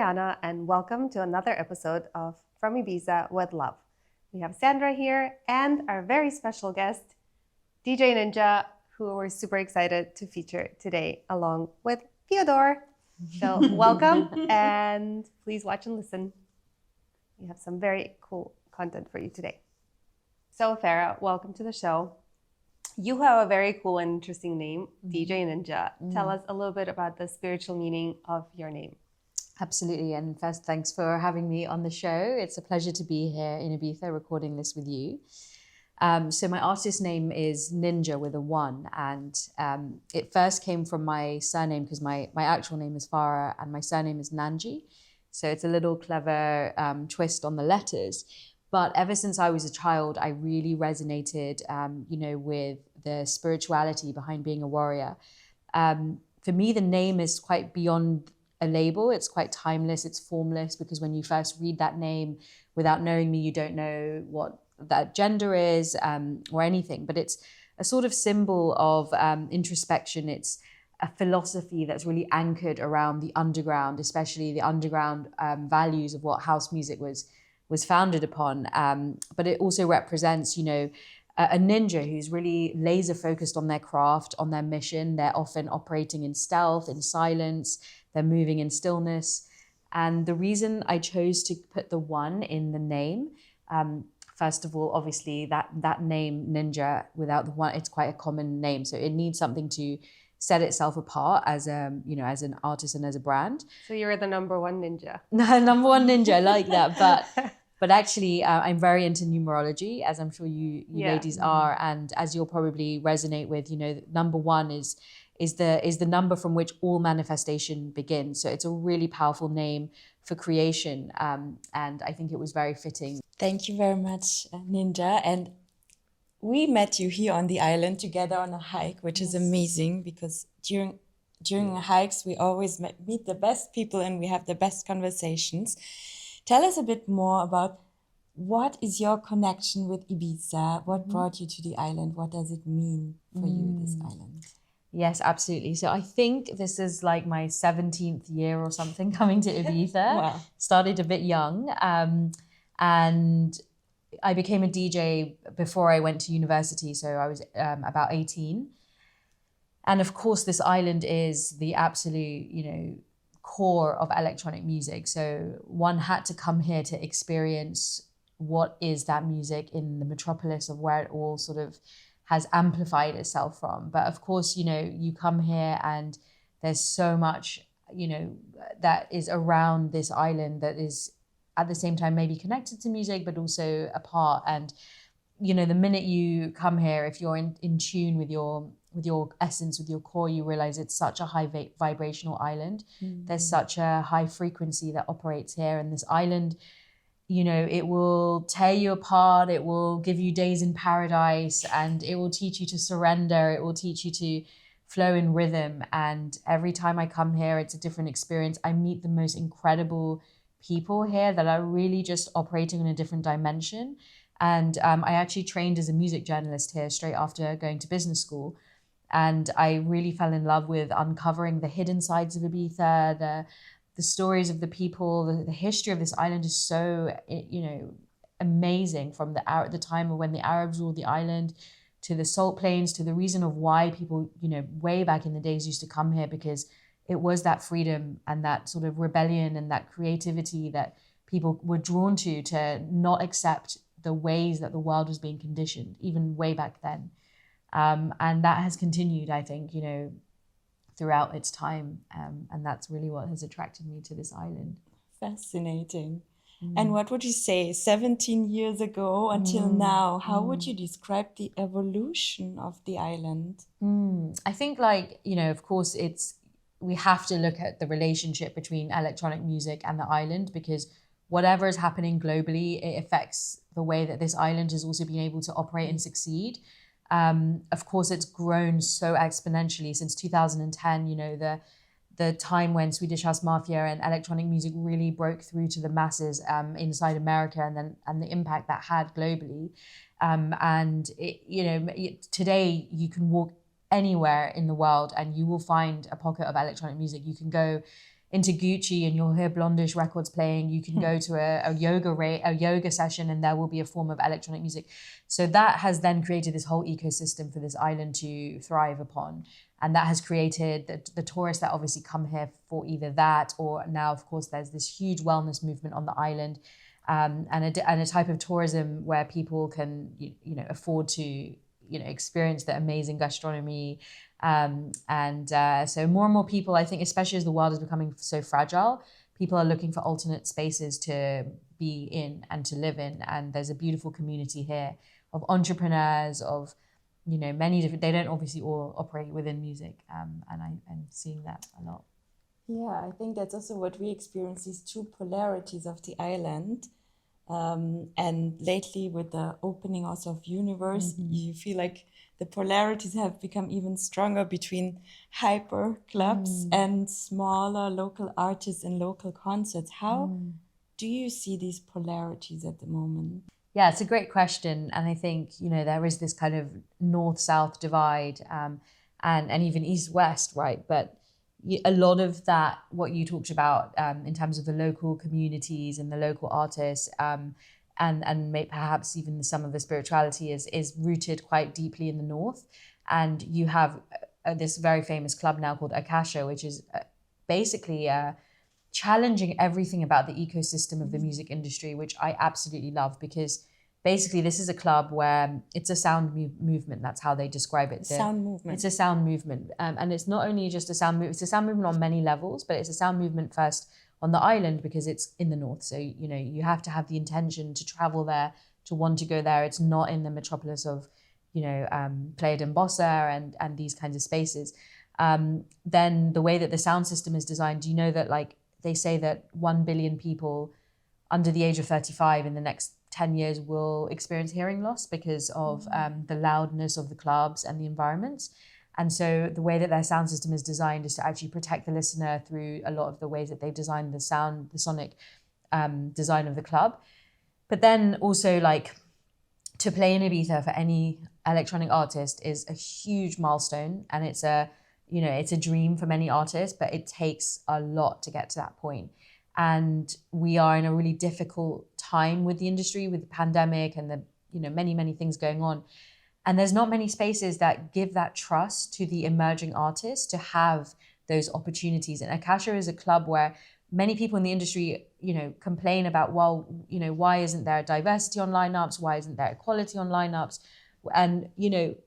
Mariana, and welcome to another episode of From Ibiza with Love. We have Sandra here and our very special guest, DJ Ninja, who we're super excited to feature today along with Theodore. So welcome and please watch and listen. We have some very cool content for you today. So Farah, welcome to the show. You have a very cool and interesting name, DJ Ninja. Tell us a little bit about the spiritual meaning of your name. Absolutely. And first, thanks for having me on the show. It's a pleasure to be here in Ibiza recording this with you. So my artist name is Ninja with a 1. And it first came from my surname because my actual name is Farah and my surname is Nanji. So it's a little clever twist on the letters. But ever since I was a child, I really resonated, with the spirituality behind being a warrior. For me, the name is quite beyond a label. It's quite timeless. It's formless because when you first read that name, without knowing me, you don't know what that gender is or anything. But it's a sort of symbol of introspection. It's a philosophy that's really anchored around the underground, especially the underground values of what house music was founded upon. But it also represents, a ninja who's really laser focused on their craft, on their mission. They're often operating in stealth, in silence. They're moving in stillness. And the reason I chose to put the 1 in the name, first of all, obviously that name Ninja without the 1, it's quite a common name. So it needs something to set itself apart as as an artist and as a brand. So you're the number 1 ninja. Number 1 ninja, I like that. But actually, I'm very into numerology, as I'm sure you ladies are, and as you'll probably resonate with. Number 1 is the number from which all manifestation begins. So it's a really powerful name for creation, and I think it was very fitting. Thank you very much, Ninja. And we met you here on the island together on a hike, which is amazing because during hikes we always meet the best people and we have the best conversations. Tell us a bit more about what is your connection with Ibiza? What brought you to the island? What does it mean for you, this island? Yes, absolutely. So I think this is like my 17th year or something coming to Ibiza. Wow. Started a bit young. And I became a DJ before I went to university. So I was about 18. And of course, this island is the absolute, core of electronic music. So one had to come here to experience what is that music in the metropolis of where it all sort of has amplified itself from. But of course, you come here and there's so much, that is around this island that is at the same time maybe connected to music, but also apart. And, the minute you come here, if you're in tune with your essence, with your core, you realize it's such a high vibrational island. There's such a high frequency that operates here. And this island, it will tear you apart. It will give you days in paradise and it will teach you to surrender. It will teach you to flow in rhythm. And every time I come here, it's a different experience. I meet the most incredible people here that are really just operating on a different dimension. And I actually trained as a music journalist here straight after going to business school. And I really fell in love with uncovering the hidden sides of Ibiza, the stories of the people, the history of this island is so, amazing from the time of when the Arabs ruled the island to the salt plains, to the reason of why people, way back in the days used to come here, because it was that freedom and that sort of rebellion and that creativity that people were drawn to not accept the ways that the world was being conditioned, even way back then. And that has continued, I think, throughout its time. And that's really what has attracted me to this island. Fascinating. And what would you say 17 years ago until now? How would you describe the evolution of the island? I think of course we have to look at the relationship between electronic music and the island, because whatever is happening globally, it affects the way that this island has also been able to operate and succeed. Of course, it's grown so exponentially since 2010, the time when Swedish House Mafia and electronic music really broke through to the masses inside America, and the impact that had globally. Today you can walk anywhere in the world and you will find a pocket of electronic music. You can go into Gucci and you'll hear Blondish records playing. You can go to a yoga session and there will be a form of electronic music. So that has then created this whole ecosystem for this island to thrive upon. And that has created the tourists that obviously come here for either that, or now, of course, there's this huge wellness movement on the island, and a type of tourism where people can, afford to, experience the amazing gastronomy. So more and more people, I think, especially as the world is becoming so fragile, people are looking for alternate spaces to be in and to live in. And there's a beautiful community here of entrepreneurs, of many different, they don't obviously all operate within music. And I'm seeing that a lot. Yeah, I think that's also what we experience, these two polarities of the island. And lately with the opening also of Universe, you feel like the polarities have become even stronger between hyper clubs and smaller local artists and local concerts. How do you see these polarities at the moment? Yeah, it's a great question. And I think, there is this kind of north-south divide, and even east-west, right? But a lot of that, what you talked about in terms of the local communities and the local artists, and perhaps even some of the spirituality is rooted quite deeply in the north. And you have this very famous club now called Akasha, which is basically challenging everything about the ecosystem of the music industry, which I absolutely love, because basically this is a club where it's a sound movement. That's how they describe it. Sound movement. It's a sound movement. And it's not only just a sound movement, it's a sound movement on many levels, but it's a sound movement first on the island because it's in the north. So, you have to have the intention to travel there, to want to go there. It's not in the metropolis of, Playa d'Embossa and these kinds of spaces. Then the way that the sound system is designed, that they say that 1 billion people under the age of 35 in the next 10 years will experience hearing loss because of the loudness of the clubs and the environments. And so the way that their sound system is designed is to actually protect the listener through a lot of the ways that they've designed the sonic design of the club. But then also to play in Ibiza for any electronic artist is a huge milestone, and it's a dream for many artists, but it takes a lot to get to that point. And we are in a really difficult time with the industry, with the pandemic and the, many, many things going on. And there's not many spaces that give that trust to the emerging artists to have those opportunities. And Akasha is a club where many people in the industry, complain about, why isn't there diversity on lineups? Why isn't there equality on lineups? And,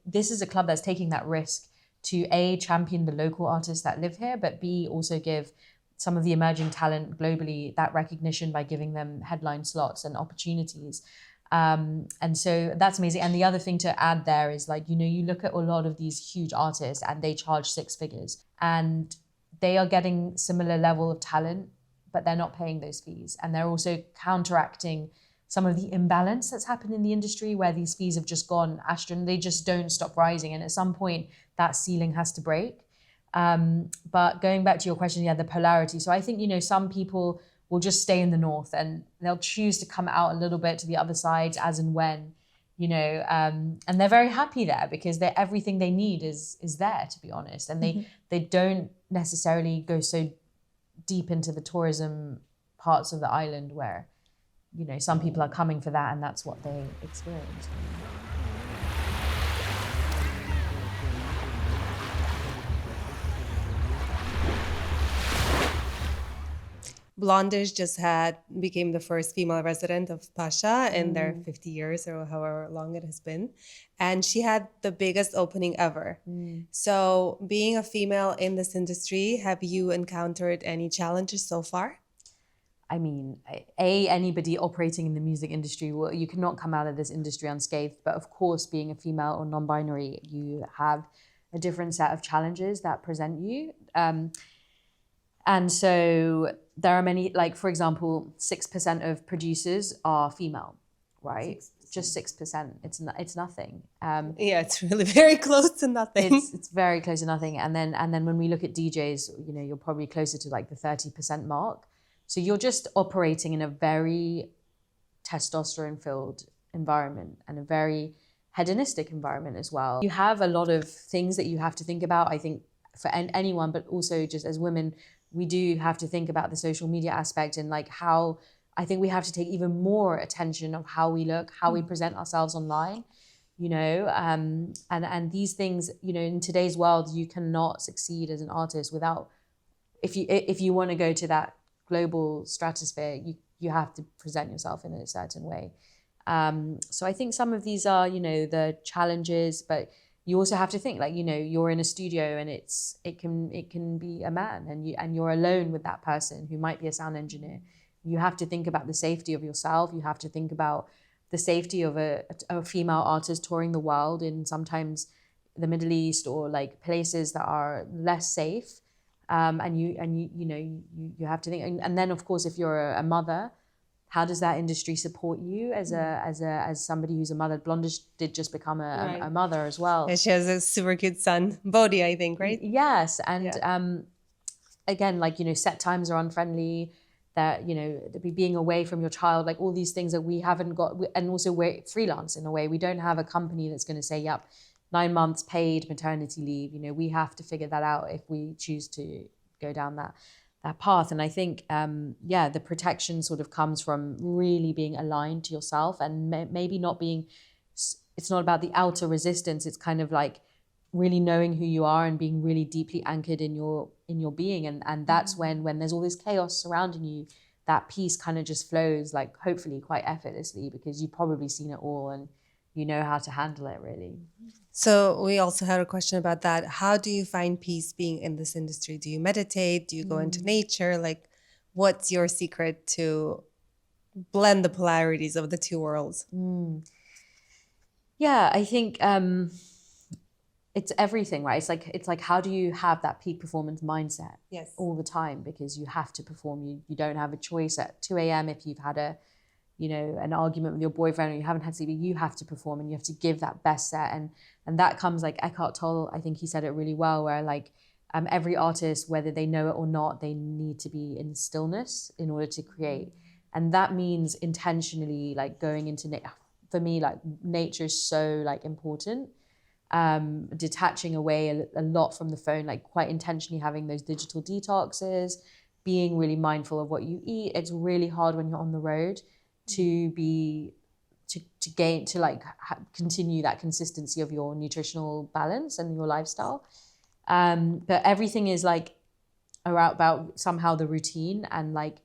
this is a club that's taking that risk to A, champion the local artists that live here, but B, also give some of the emerging talent globally that recognition by giving them headline slots and opportunities. And so that's amazing. And the other thing to add there is you look at a lot of these huge artists and they charge 6 figures and they are getting similar level of talent, but they're not paying those fees. And they're also counteracting some of the imbalance that's happened in the industry where these fees have just gone astronomical. They just don't stop rising. And at some point that ceiling has to break. But going back to your question, the polarity. So I think, some people will just stay in the north and they'll choose to come out a little bit to the other side as and when, and they're very happy there because everything they need is there, to be honest. And they don't necessarily go so deep into the tourism parts of the island where, some people are coming for that and that's what they experience. Blondish just became the first female resident of Pasha in their 50 years or however long it has been. And she had the biggest opening ever. So being a female in this industry, have you encountered any challenges so far? I mean, anybody operating in the music industry, you cannot come out of this industry unscathed. But of course, being a female or non-binary, you have a different set of challenges that present you. And so there are many, for example, 6% of producers are female, right? 6%. Just 6%. It's nothing. It's really very close to nothing. It's very close to nothing. And then when we look at DJs, you're probably closer to the 30% mark. So you're just operating in a very testosterone-filled environment and a very hedonistic environment as well. You have a lot of things that you have to think about, I think, for anyone, but also just as women, we do have to think about the social media aspect and like how I think we have to take even more attention of how we look, how we present ourselves online, you know, and these things, you know, in today's world, you cannot succeed as an artist without, if you want to go to that global stratosphere, you have to present yourself in a certain way. So I think some of these are, you know, the challenges, but you also have to think like, you know, you're in a studio and it can be a man and you're alone with that person who might be a sound engineer. You have to think about the safety of yourself. You have to think about the safety of a female artist touring the world in sometimes the Middle East or like places that are less safe. And you have to think, and then of course, if you're a mother, how does that industry support you as somebody who's a mother? Blondish did just become a mother as well. And she has a super cute son, Bodhi, I think, right? Yes, and again, like, you know, set times are unfriendly. That, you know, being away from your child, like all these things that we haven't got, and also we're freelance in a way. We don't have a company that's going to say, yep, 9 months paid maternity leave. You know, we have to figure that out if we choose to go down that path. And I think, the protection sort of comes from really being aligned to yourself and maybe not being, it's not about the outer resistance. It's kind of like really knowing who you are and being really deeply anchored in your being. And that's when there's all this chaos surrounding you, that peace kind of just flows, like hopefully quite effortlessly, because you've probably seen it all and you know how to handle it really. So we also had a question about that. How do you find peace being in this industry? Do you meditate? Do you go into nature? Like, what's your secret to blend the polarities of the two worlds? Yeah, I think it's everything, right? It's like how do you have that peak performance mindset all the time, because you have to perform. You don't have a choice at 2 a.m. if you've had an argument with your boyfriend or you haven't had sleep. You have to perform and you have to give that best set, and that comes, like Eckhart Tolle, I think he said it really well, where like every artist, whether they know it or not, they need to be in stillness in order to create. And that means intentionally like going into for me, like nature is so like important. Detaching away a lot from the phone, like quite intentionally having those digital detoxes, being really mindful of what you eat. It's really hard when you're on the road to continue that consistency of your nutritional balance and your lifestyle. But everything is like about somehow the routine and like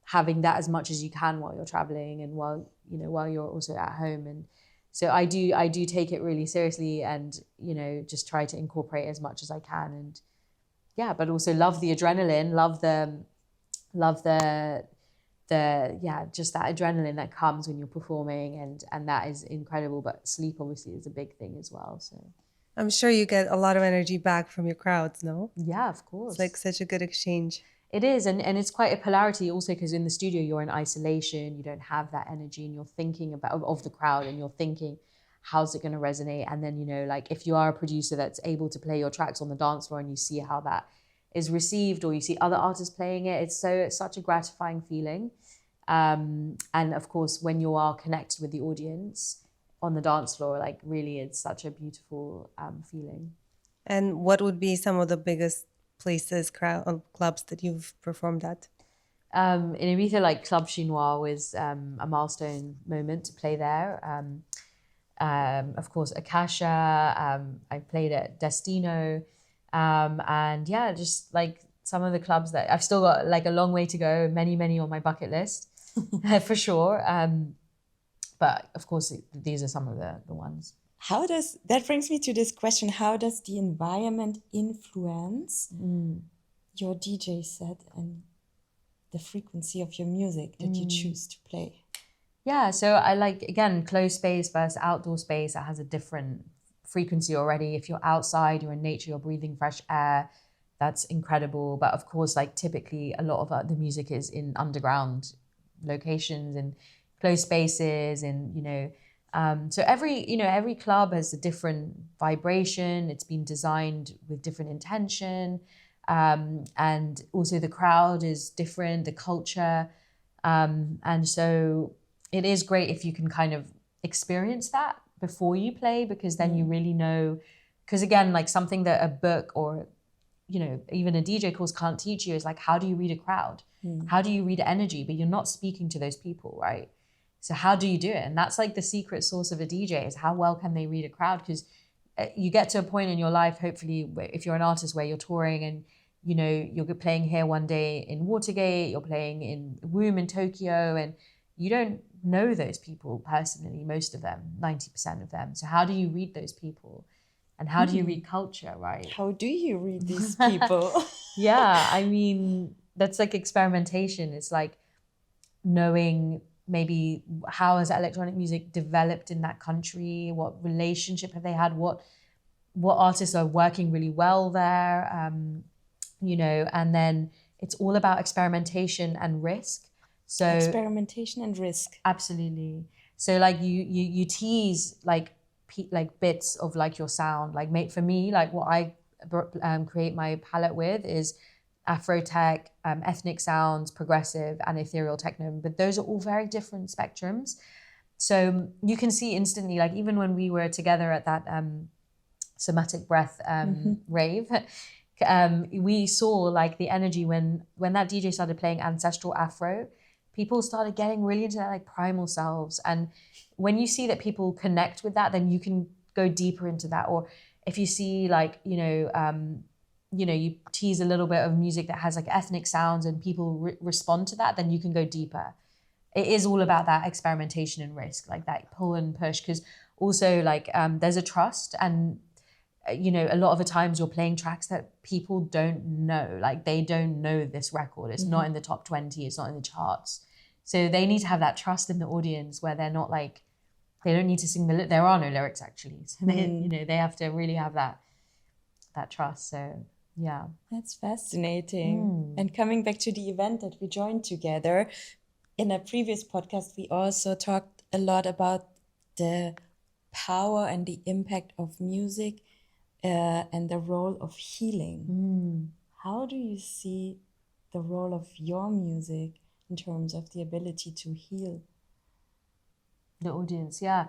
having that as much as you can while you're traveling and while you're also at home. And so I do take it really seriously and, you know, just try to incorporate as much as I can. And yeah, but also love the adrenaline, love just that adrenaline that comes when you're performing, and that is incredible. But sleep obviously is a big thing as well. So I'm sure you get a lot of energy back from your crowds, no? Yeah, of course. It's like such a good exchange. It is, and it's quite a polarity also, because in the studio you're in isolation, you don't have that energy, and you're thinking of the crowd, and you're thinking, how's it going to resonate? And then, you know, like if you are a producer that's able to play your tracks on the dance floor and you see how that is received, or you see other artists playing it, it's such a gratifying feeling. And of course, when you are connected with the audience on the dance floor, like really, it's such a beautiful feeling. And what would be some of the biggest places, clubs that you've performed at? In Ibiza, like Club Chinois was a milestone moment to play there. Of course, Akasha, I played at Destino. And yeah, just like some of the clubs that I've still got like a long way to go, many on my bucket list for sure. But of course, these are some of the ones. That brings me to this question, how does the environment influence your DJ set and the frequency of your music that you choose to play? Yeah, so I like, again, closed space versus outdoor space. It has a different frequency already. If you're outside, you're in nature, you're breathing fresh air, that's incredible. But of course, like typically a lot of the music is in underground locations and closed spaces, and so every club has a different vibration. It's been designed with different intention, and also the crowd is different, the culture, and so it is great if you can kind of experience that before you play, because then you really know. Because again, like something that a book or even a DJ course can't teach you is like, how do you read a crowd? How do you read energy? But you're not speaking to those people, right? So how do you do it? And that's like the secret sauce of a DJ, is how well can they read a crowd? Because you get to a point in your life, hopefully, if you're an artist where you're touring and, you're playing here one day in Watergate, you're playing in Womb in Tokyo, and you don't know those people personally, most of them, 90% of them. So how do you read those people? And how do you read culture, right? How do you read these people? Yeah, I mean, that's like experimentation. It's like knowing maybe how has electronic music developed in that country? What relationship have they had? What artists are working really well there? And then it's all about experimentation and risk. So experimentation and risk. Absolutely. So like you tease like bits of like your sound. Like for me, like what I create my palette with is Afro tech, ethnic sounds, progressive, and ethereal techno. But those are all very different spectrums. So you can see instantly, like even when we were together at that somatic breath rave, we saw like the energy when that DJ started playing ancestral Afro. People started getting really into that like primal selves. And when you see that people connect with that, then you can go deeper into that. Or if you see like, you tease a little bit of music that has like ethnic sounds and people respond to that, then you can go deeper. It is all about that experimentation and risk, like that pull and push. Because also like there's a trust, and a lot of the times you're playing tracks that people don't know, like they don't know this record. It's not in the top 20, it's not in the charts. So they need to have that trust in the audience where they're not like, they don't need to sing there are no lyrics actually. So they have to really have that trust. So yeah. That's fascinating. And coming back to the event that we joined together, in a previous podcast, we also talked a lot about the power and the impact of music and the role of healing. How do you see the role of your music in terms of the ability to heal the audience? Yeah.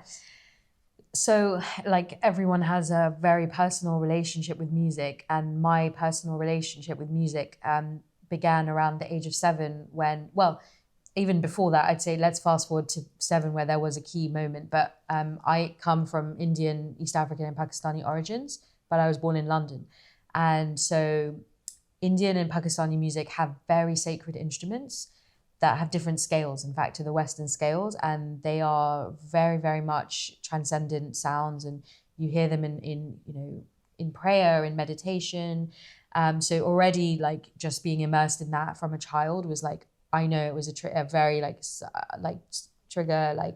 So like everyone has a very personal relationship with music, and my personal relationship with music began around the age of 7 when, well, even before that, I'd say let's fast forward to 7 where there was a key moment. But I come from Indian, East African and Pakistani origins, but I was born in London. And so Indian and Pakistani music have very sacred instruments that have different scales, in fact, to the Western scales. And they are very, very much transcendent sounds. And you hear them in prayer, in meditation. So already like just being immersed in that from a child was like, I know it was a very like trigger, like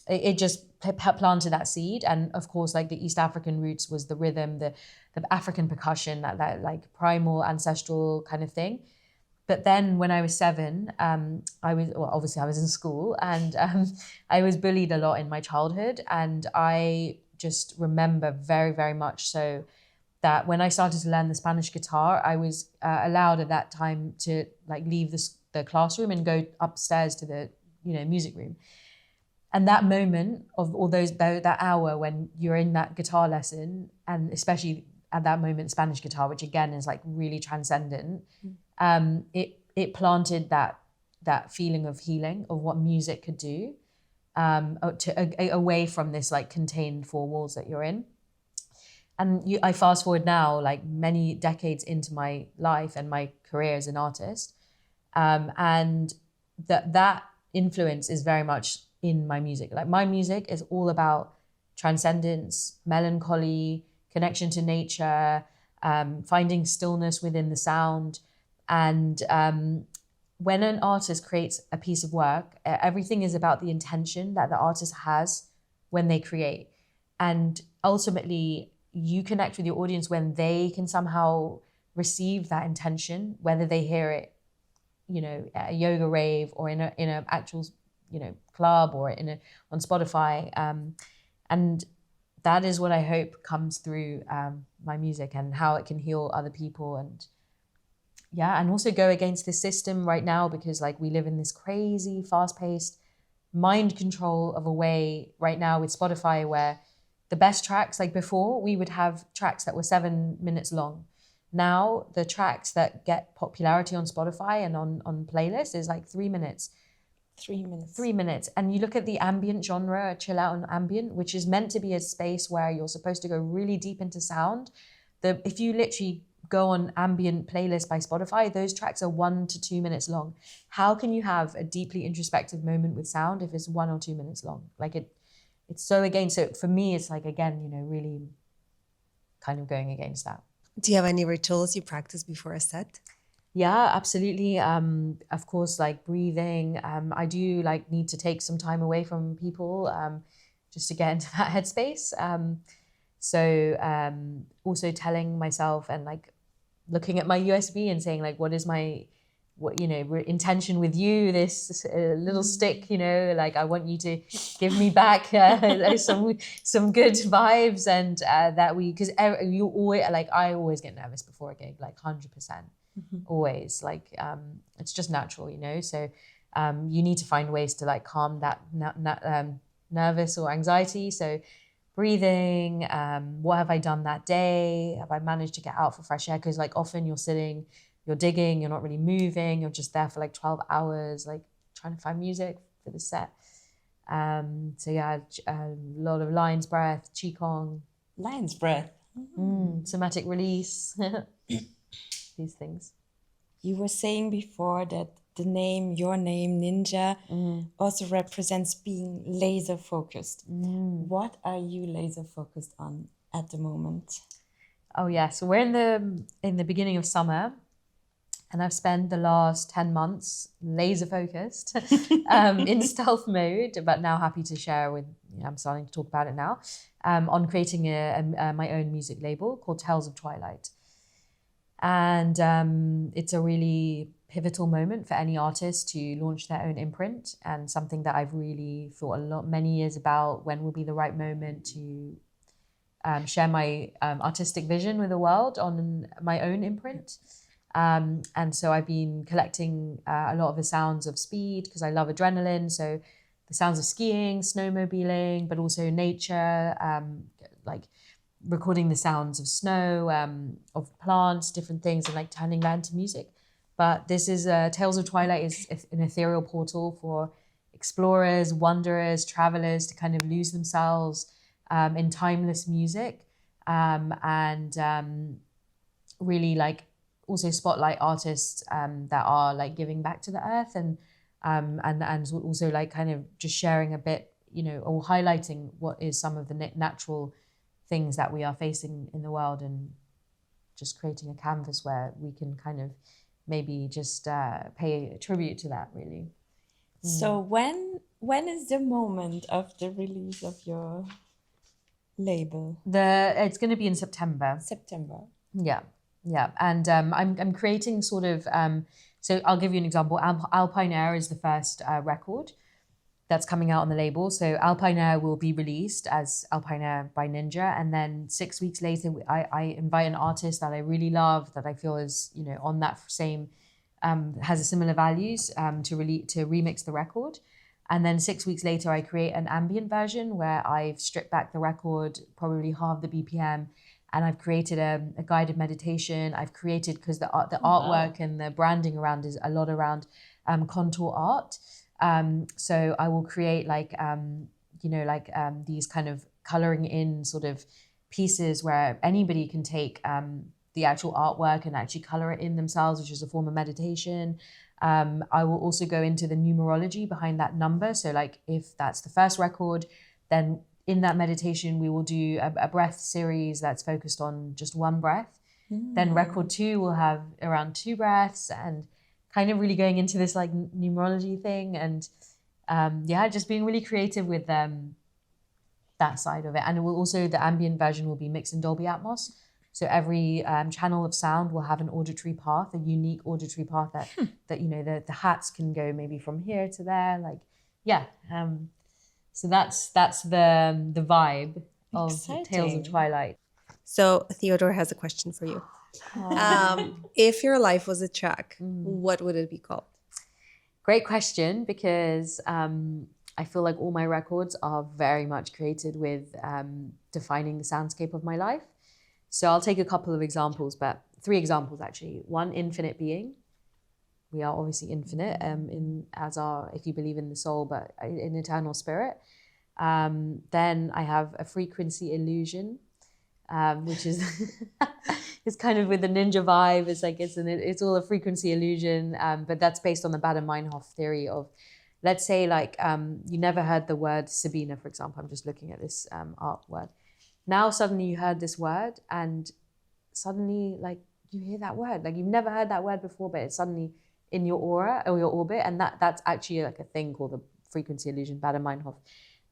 it just planted that seed. And of course, like the East African roots was the rhythm, the African percussion, that like primal ancestral kind of thing. But then when I was 7, obviously I was in school, and I was bullied a lot in my childhood. And I just remember very, very much so that when I started to learn the Spanish guitar, I was allowed at that time to like leave the classroom and go upstairs to the music room. And that moment of all that hour when you're in that guitar lesson, and especially at that moment Spanish guitar, which again is like really transcendent, it planted that feeling of healing, of what music could do, away from this like contained 4 walls that you're in. And I fast forward now, like many decades into my life and my career as an artist, and that influence is very much in my music. Like my music is all about transcendence, melancholy, connection to nature, finding stillness within the sound. And when an artist creates a piece of work, everything is about the intention that the artist has when they create. And ultimately, you connect with your audience when they can somehow receive that intention, whether they hear it, at a yoga rave or in a actual, club or on Spotify. And that is what I hope comes through my music, and how it can heal other people. And also go against this system right now, because like we live in this crazy fast-paced mind control of a way right now with Spotify, where the best tracks, like before we would have tracks that were 7 minutes long, now the tracks that get popularity on Spotify and on playlists is like 3 minutes. 3 minutes. 3 minutes. And you look at the ambient genre, chill out and ambient, which is meant to be a space where you're supposed to go really deep into sound. If you literally go on ambient playlist by Spotify, those tracks are 1 to 2 minutes long. How can you have a deeply introspective moment with sound if it's 1 or 2 minutes long? Like it's so against. So for me, it's like, again, you know, really kind of going against that. Do you have any rituals you practice before a set? Yeah, absolutely. Of course, like breathing. I do like need to take some time away from people just to get into that headspace. So also telling myself and like looking at my USB and saying like, what is my intention with you? This little stick, you know, like I want you to give me back some good vibes, and that because you always I always get nervous before a gig, like 100%. Always, like it's just natural, you know. So you need to find ways to like calm that nervous or anxiety. So breathing, what have I done that day? Have I managed to get out for fresh air? Because like often you're sitting, you're digging, you're not really moving, you're just there for like 12 hours, like trying to find music for the set. So yeah, a lot of lion's breath, qigong. Lion's breath. Somatic release. These things. You were saying before that your name Ninja also represents being laser focused. What are you laser focused on at the moment? Oh yeah, so we're in the beginning of summer, and I've spent the last 10 months laser focused in stealth mode, but now happy to share with, I'm starting to talk about it now, on creating my own music label called Tales of Twilight. And it's a really pivotal moment for any artist to launch their own imprint, and something that I've really thought many years about. When will be the right moment to share my artistic vision with the world on my own imprint? And so I've been collecting a lot of the sounds of speed because I love adrenaline. So the sounds of skiing, snowmobiling, but also nature, like recording the sounds of snow, of plants, different things, and like turning that into music. But this is Tales of Twilight is an ethereal portal for explorers, wanderers, travelers to kind of lose themselves in timeless music, and really like also spotlight artists that are like giving back to the earth, and also like kind of just sharing a bit, you know, or highlighting what is some of the natural things that we are facing in the world, and just creating a canvas where we can kind of maybe just pay tribute to that, really. So when is the moment of the release of your label? It's going to be in September. Yeah, and I'm creating sort of. So I'll give you an example. Alpine Air is the first record that's coming out on the label. So Alpine Air will be released as Alpine Air by Ninja, and then 6 weeks later, I invite an artist that I really love, that I feel is, you know, on that same, has a similar values, to remix the record. And then 6 weeks later, I create an ambient version where I've stripped back the record, probably half the BPM, and I've created a guided meditation. I've created, because the artwork and the branding around is a lot around contour art. So I will create like, these kind of coloring in sort of pieces where anybody can take the actual artwork and actually color it in themselves, which is a form of meditation. I will also go into the numerology behind that number. So like if that's the first record, then in that meditation, we will do a breath series that's focused on just one breath. Then record 2 will have around 2 breaths, and kind of really going into this like numerology thing, and just being really creative with that side of it. And it will also, the ambient version will be mixed in Dolby Atmos. So every channel of sound will have an auditory path, a unique auditory path that you know, the hats can go maybe from here to there, like, yeah. So that's the vibe of Tales of Twilight. So Theodore has a question for you. If your life was a track, what would it be called? Great question, because I feel like all my records are very much created with defining the soundscape of my life. So I'll take a couple of examples, but three examples actually. One, infinite being. We are obviously infinite if you believe in the soul, but in eternal spirit. Then I have a frequency illusion, which is it's kind of with the ninja vibe. It's like it's all a frequency illusion, but that's based on the Bader-Meinhof theory of, let's say, like you never heard the word Sabina, for example. I'm just looking at this art word. Now suddenly you heard this word, and suddenly like you hear that word, like you've never heard that word before, but it's suddenly in your aura or your orbit, and that's actually like a thing called the frequency illusion, Bader-Meinhof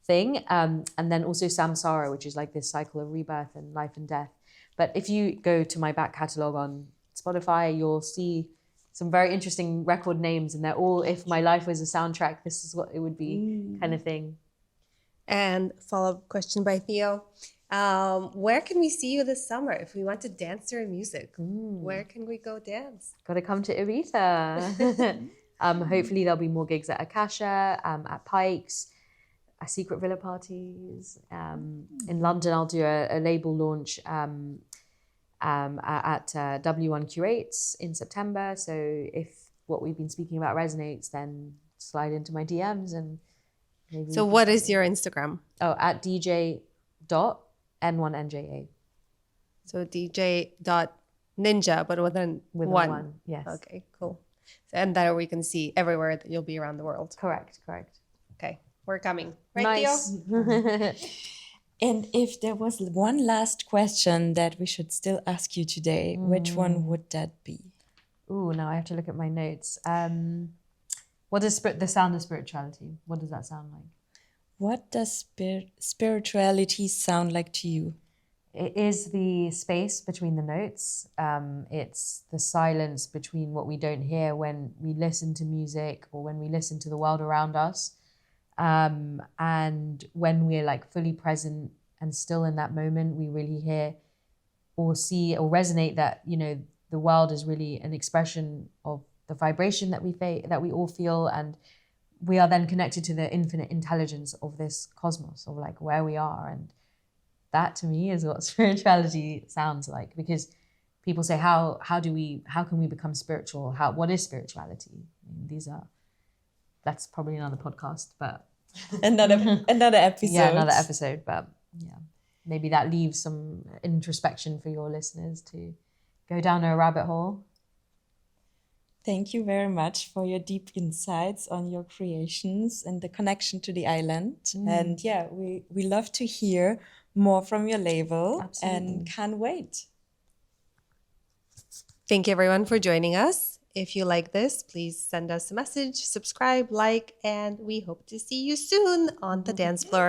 thing. And then also samsara, which is like this cycle of rebirth and life and death. But if you go to my back catalogue on Spotify, you'll see some very interesting record names, and they're all, if my life was a soundtrack, this is what it would be, kind of thing. And follow-up question by Theo. Where can we see you this summer if we want to dance to your music? Where can we go dance? Got to come to Ibiza. Hopefully there'll be more gigs at Akasha, at Pikes, at Secret Villa parties. In London, I'll do a label launch at W1 Curates in September. So if what we've been speaking about resonates, then slide into my DMs and maybe. So what is your Instagram? Oh, at DJ.N1NJA. So DJ.Ninja, but with a one. Yes. Okay, cool. And that we can see everywhere that you'll be around the world. Correct. Okay, we're coming. Right, Nice. Theo? And if there was one last question that we should still ask you today, which one would that be? Ooh, now I have to look at my notes. What is the sound of spirituality? What does that sound like? What does spirituality sound like to you? It is the space between the notes. It's the silence between what we don't hear when we listen to music or when we listen to the world around us. And when we're like fully present and still in that moment, we really hear or see or resonate that, you know, the world is really an expression of the vibration that we all feel, and we are then connected to the infinite intelligence of this cosmos, of like where we are. And that to me is what spirituality sounds like, because people say, how can we become spiritual? What is spirituality? I mean, that's probably another podcast, but another episode. Yeah, another episode, but yeah, maybe that leaves some introspection for your listeners to go down a rabbit hole. Thank you very much for your deep insights on your creations and the connection to the island. And yeah, we love to hear more from your label. Absolutely. And can't wait. Thank you everyone for joining us. If you like this, please send us a message, subscribe, like, and we hope to see you soon on the dance floor.